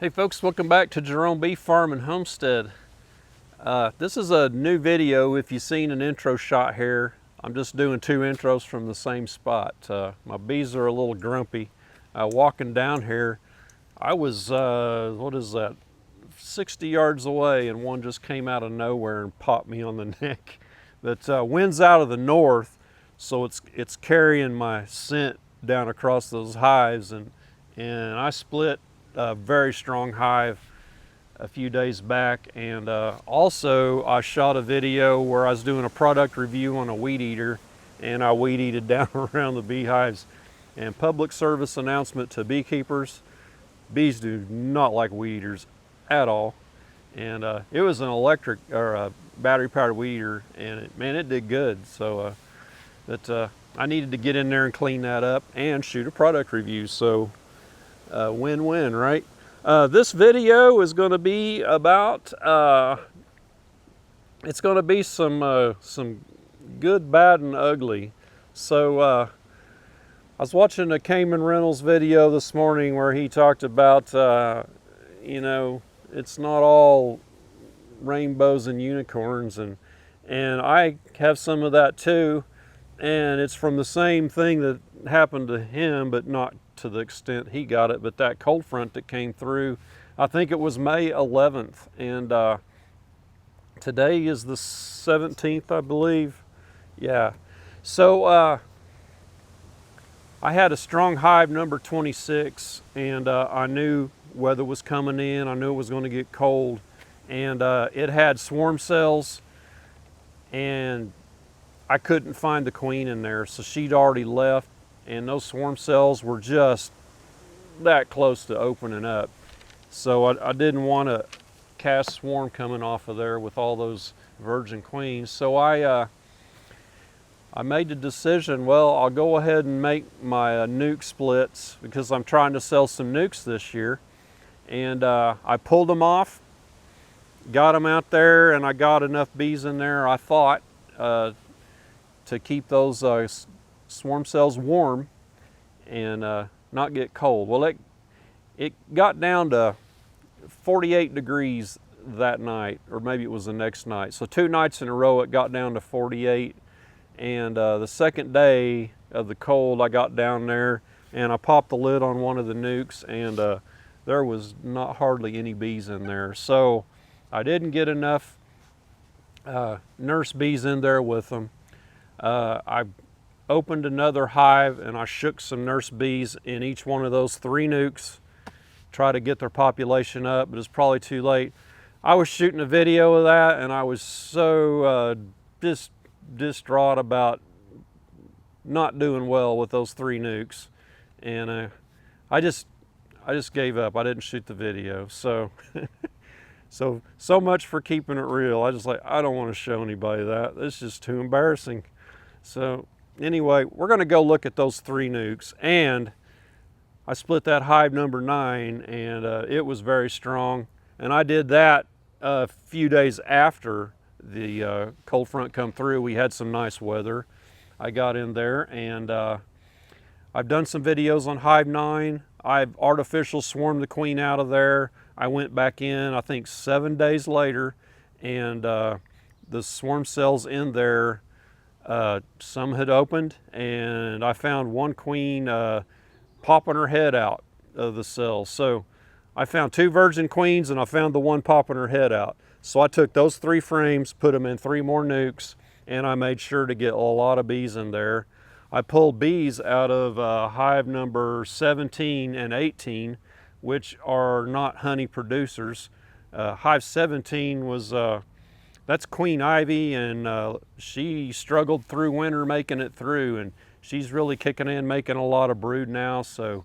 Hey folks, welcome back to Jerome Bee Farm and Homestead. This is a new video. If you've seen an intro shot here, I'm just doing two intros from the same spot. My bees are a little grumpy. Walking down here, I was, what is that, 60 yards away, and one just came out of nowhere and popped me on the neck. But wind's out of the north, so it's carrying my scent down across those hives, and I split a very strong hive a few days back, and also I shot a video where I was doing a product review on a weed eater, and I weed eated down around the beehives. And public service announcement to beekeepers: bees do not like weed eaters at all. And it was an electric or a battery powered weed eater, and it did good. So I needed to get in there and clean that up and shoot a product review. So win-win, right? This video is going to be about, it's going to be some good, bad, and ugly. So I was watching a Cayman Reynolds video this morning where he talked about, you know, it's not all rainbows and unicorns, and I have some of that too, and it's from the same thing that happened to him, but not to the extent he got it. But that cold front that came through, I think it was May 11th, and today is the 17th, I believe. Yeah. So I had a strong hive, number 26, and I knew weather was coming in. I knew it was going to get cold, and it had swarm cells, and I couldn't find the queen in there, so she'd already left, and those swarm cells were just that close to opening up. So I didn't want to cast swarm coming off of there with all those virgin queens. So I made the decision, well, I'll go ahead and make my nuke splits, because I'm trying to sell some nukes this year. And I pulled them off, got them out there, and I got enough bees in there, I thought, to keep those swarm cells warm and not get cold. Well, it got down to 48 degrees that night, or maybe it was the next night. So 2 nights in a row it got down to 48, and the second day of the cold I got down there and I popped the lid on one of the nukes, and there was not hardly any bees in there. So I didn't get enough nurse bees in there with them. I opened another hive and I shook some nurse bees in each one of those 3 nukes, try to get their population up, but it's probably too late. I was shooting a video of that, and I was so distraught about not doing well with those 3 nukes, and I just gave up. I didn't shoot the video. So so much for keeping it real. I don't want to show anybody that. It's just too embarrassing. So anyway, we're going to go look at those 3 nukes, and I split that hive number 9, and it was very strong. And I did that a few days after the cold front come through. We had some nice weather. I got in there, and I've done some videos on hive 9. I've artificial swarmed the queen out of there. I went back in, I think 7 days later, and the swarm cells in there, some had opened, and I found one queen popping her head out of the cells. So I found 2 virgin queens, and I found the one popping her head out. So I took those 3 frames, put them in 3 more nukes, and I made sure to get a lot of bees in there. I pulled bees out of hive number 17 and 18, which are not honey producers. Hive 17 was that's Queen Ivy, and she struggled through winter making it through, and she's really kicking in, making a lot of brood now. So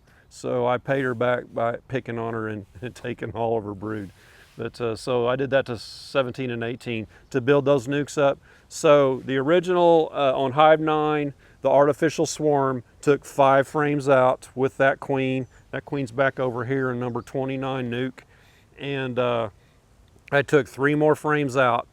I paid her back by picking on her and taking all of her brood. But so I did that to 17 and 18 to build those nukes up. So the original on hive 9, the artificial swarm, took 5 frames out with that queen. That queen's back over here in number 29 nuke. And I took 3 more frames out,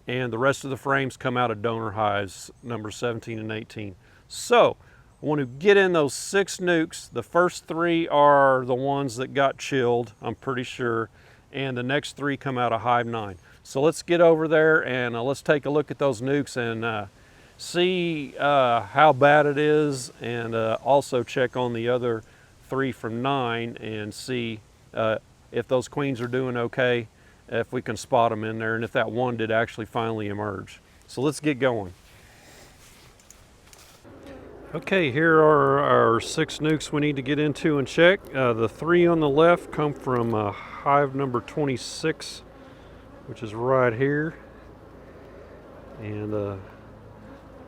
and the rest of the frames come out of donor hives, number 17 and 18. So I want to get in those 6 nukes. The first 3 are the ones that got chilled, I'm pretty sure, and the next 3 come out of hive 9. So let's get over there and let's take a look at those nukes and see how bad it is, and also check on the other 3 from 9 and see if those queens are doing okay, if we can spot them in there, and if that one did actually finally emerge. So let's get going. Okay, here are our 6 nukes we need to get into and check. The 3 on the left come from hive number 26, which is right here. And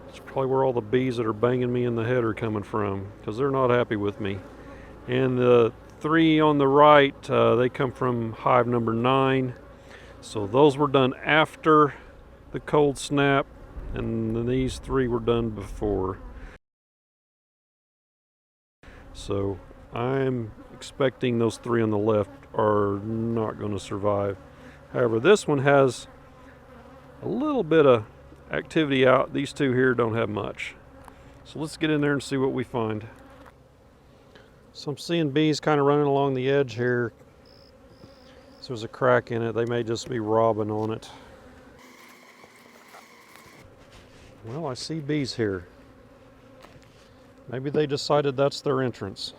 it's probably where all the bees that are banging me in the head are coming from, because they're not happy with me. And the 3 on the right, they come from hive number 9. So those were done after the cold snap, and these 3 were done before. So I'm expecting those 3 on the left are not going to survive. However, this one has a little bit of activity out. These 2 here don't have much. So let's get in there and see what we find. So I'm seeing bees kind of running along the edge here. So there's a crack in it. They may just be robbing on it. Well, I see bees here. Maybe they decided that's their entrance.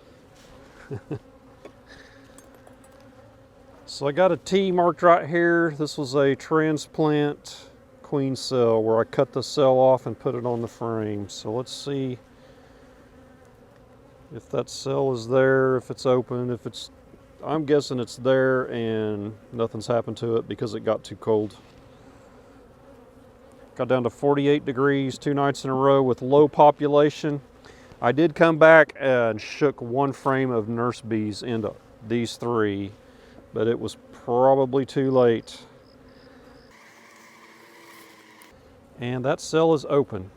So I got a T marked right here. This was a transplant queen cell where I cut the cell off and put it on the frame. So let's see if that cell is there, if it's open, if it's, I'm guessing it's there and nothing's happened to it because it got too cold. Got down to 48 degrees 2 nights in a row with low population. I did come back and shook 1 frame of nurse bees into these 3, but it was probably too late. And that cell is open.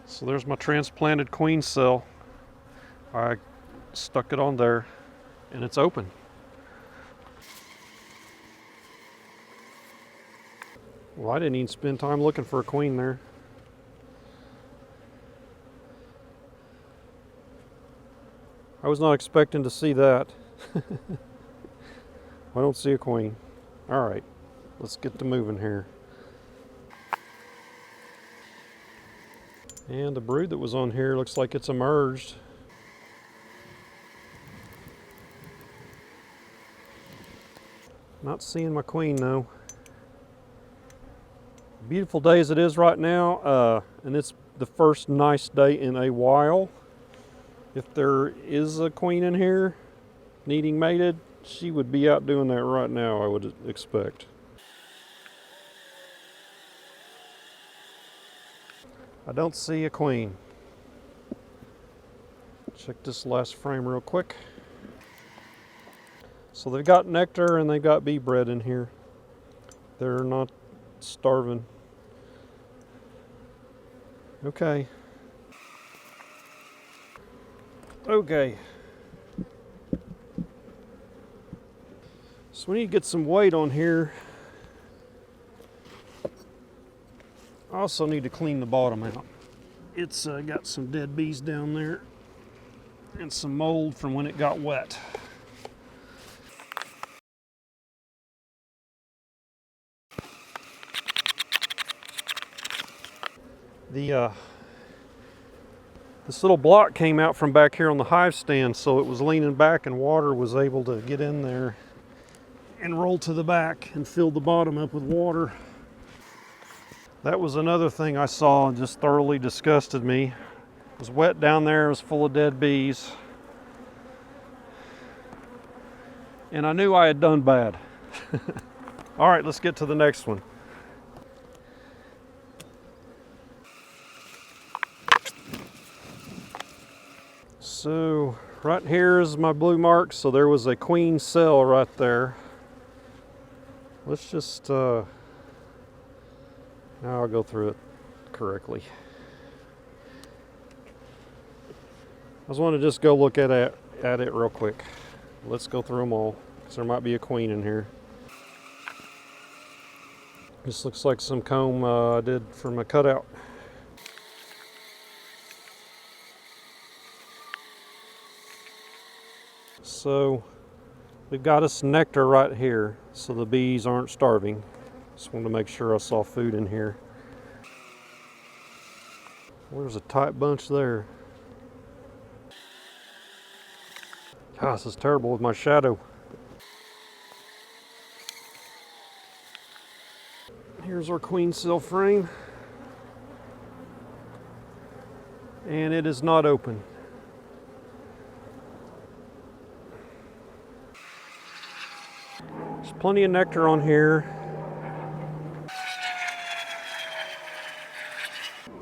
So there's my transplanted queen cell. I stuck it on there and it's open. Well, I didn't even spend time looking for a queen there. I was not expecting to see that. I don't see a queen. All right, let's get to moving here. And the brood that was on here looks like it's emerged. Not seeing my queen though. Beautiful day as it is right now, and it's the first nice day in a while. If there is a queen in here needing mated, she would be out doing that right now, I would expect. I don't see a queen. Check this last frame real quick. So they've got nectar and they've got bee bread in here. They're not starving. Okay. Okay. So we need to get some weight on here. I also need to clean the bottom out. It's got some dead bees down there and some mold from when it got wet. This little block came out from back here on the hive stand, so it was leaning back and water was able to get in there and roll to the back and fill the bottom up with water. That was another thing I saw and just thoroughly disgusted me. It was wet down there, it was full of dead bees. And I knew I had done bad. All right, let's get to the next one. So right here is my blue mark. So there was a queen cell right there. Let's just, now I'll go through it correctly. I just want to just go look at it real quick. Let's go through them all, because there might be a queen in here. This looks like some comb I did for my cutout. So we've got us nectar right here, so the bees aren't starving. Just wanted to make sure I saw food in here. There's a tight bunch there. Gosh, this is terrible with my shadow. Here's our queen cell frame. And it is not open. There's plenty of nectar on here.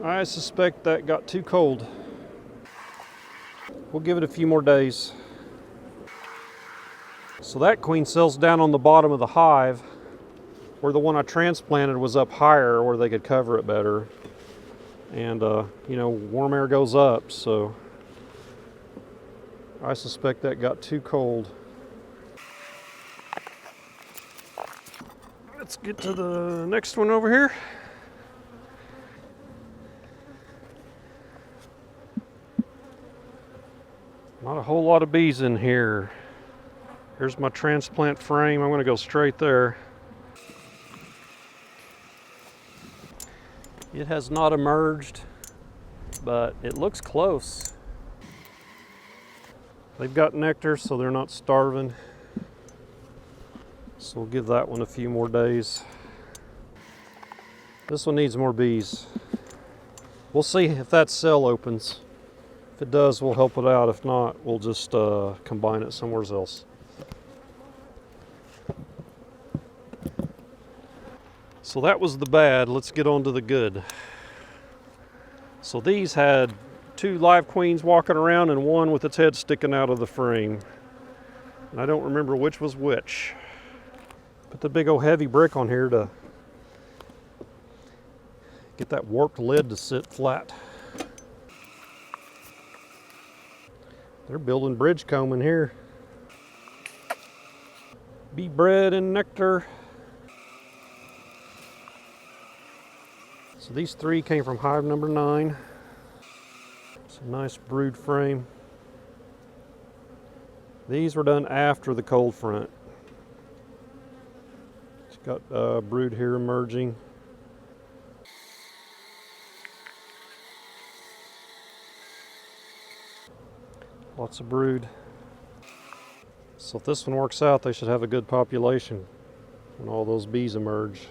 I suspect that got too cold. We'll give it a few more days. So that queen cell's down on the bottom of the hive, where the one I transplanted was up higher where they could cover it better. And you know, warm air goes up, so I suspect that got too cold. Let's get to the next one over here. Not a whole lot of bees in here. Here's my transplant frame. I'm going to go straight there. It has not emerged, but it looks close. They've got nectar, so they're not starving. So we'll give that one a few more days. This one needs more bees. We'll see if that cell opens. If it does, we'll help it out. If not, we'll just combine it somewhere else. So that was the bad. Let's get on to the good. So these had 2 live queens walking around and one with its head sticking out of the frame. And I don't remember which was which. Put the big old heavy brick on here to get that warped lid to sit flat. They're building bridge comb in here. Bee bread and nectar. So these 3 came from hive number 9. It's a nice brood frame. These were done after the cold front. It's got brood here emerging. Lots of brood. So if this one works out, they should have a good population when all those bees emerge.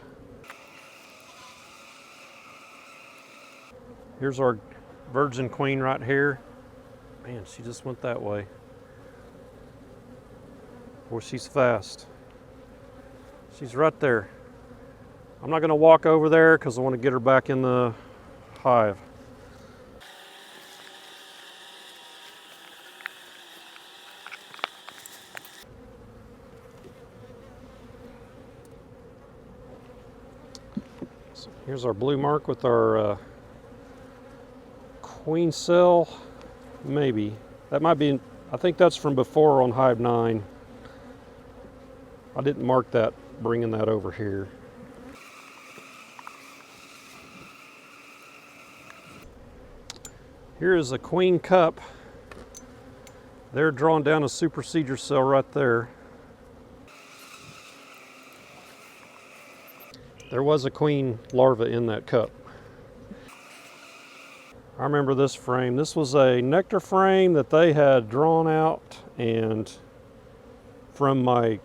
Here's our virgin queen right here. Man, she just went that way. Boy, she's fast. She's right there. I'm not going to walk over there because I want to get her back in the hive. So here's our blue mark with our queen cell. Maybe. That might be, I think that's from before on hive 9. I didn't mark that, bringing that over here. Here is a queen cup. They're drawing down a supersedure cell right there. There was a queen larva in that cup. I remember this frame. This was a nectar frame that they had drawn out, and from my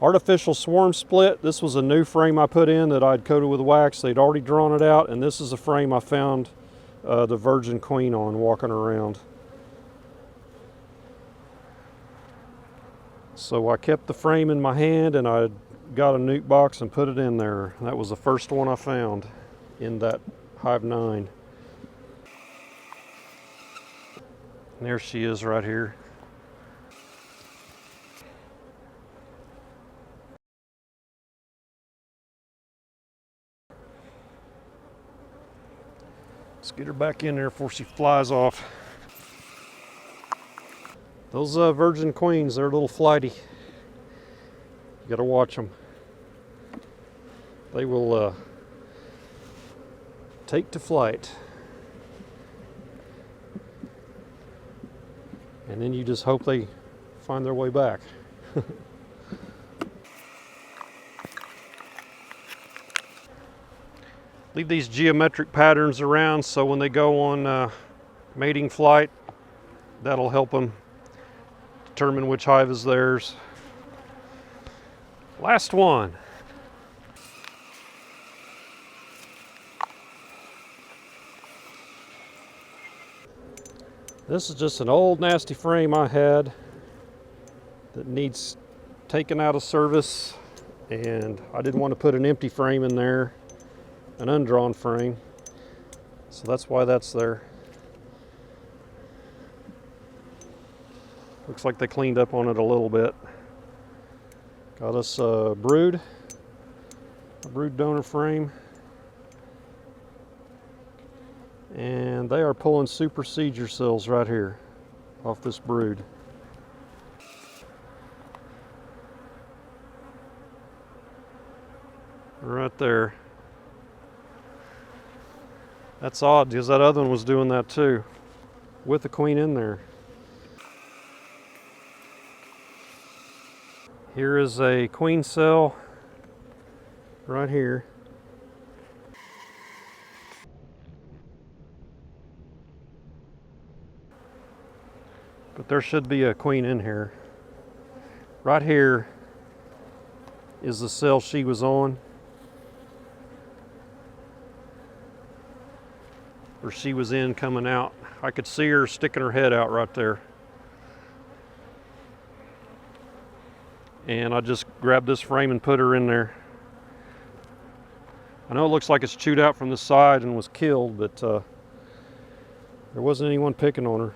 artificial swarm split, this was a new frame I put in that I'd coated with wax. They'd already drawn it out, and this is a frame I found the virgin queen on walking around. So I kept the frame in my hand and I got a nuke box and put it in there. That was the first one I found in that hive 9. And there she is right here. Let's get her back in there before she flies off. Those virgin queens, they're a little flighty. You gotta watch them. they will take to flight. And then you just hope they find their way back. Leave these geometric patterns around so when they go on mating flight, that'll help them determine which hive is theirs. Last one. This is just an old nasty frame I had that needs taken out of service, and I didn't want to put an empty frame in there, an undrawn frame, so that's why that's there. Looks like they cleaned up on it a little bit. Got us a brood donor frame, and they are pulling super seizure cells right here off this brood. Right there. That's odd because that other one was doing that too, with the queen in there. Here is a queen cell right here. But there should be a queen in here. Right here is the cell she was on, or she was in coming out. I could see her sticking her head out right there. And I just grabbed this frame and put her in there. I know it looks like it's chewed out from the side and was killed, but there wasn't anyone picking on her.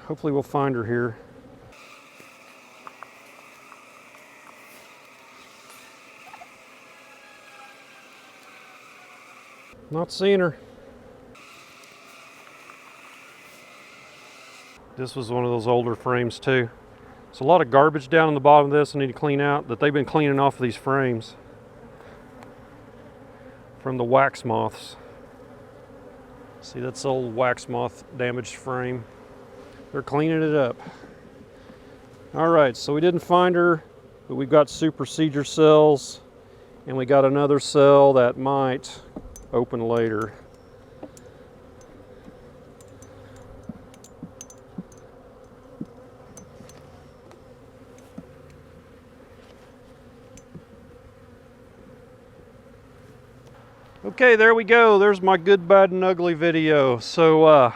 Hopefully we'll find her here. Not seeing her. This was one of those older frames too. There's a lot of garbage down on the bottom of this I need to clean out that they've been cleaning off of these frames from the wax moths. See, that's old wax moth damaged frame. They're cleaning it up. All right, so we didn't find her, but we've got super seizure cells, and we got another cell that might open later. Okay, there we go. There's my good, bad, and ugly video. So,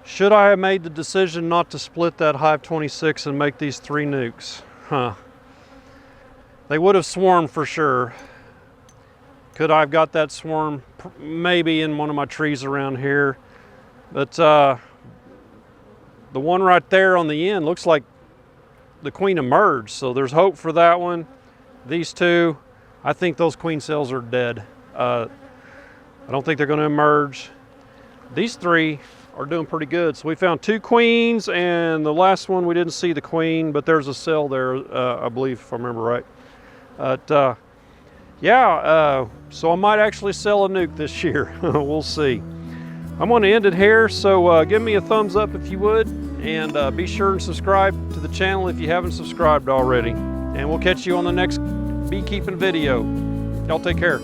should I have made the decision not to split that Hive 26 and make these 3 nukes? Huh. They would have swarmed for sure. Could I have got that swarm maybe in one of my trees around here? But the one right there on the end looks like the queen emerged, so there's hope for that one. These two, I think those queen cells are dead. I don't think they're going to emerge. These 3 are doing pretty good. So we found 2 queens, and the last one we didn't see the queen, but there's a cell there, I believe, if I remember right. Yeah, so I might actually sell a nuke this year. We'll see. I'm going to end it here, so give me a thumbs up if you would, and be sure and subscribe to the channel if you haven't subscribed already. And we'll catch you on the next beekeeping video. Y'all take care.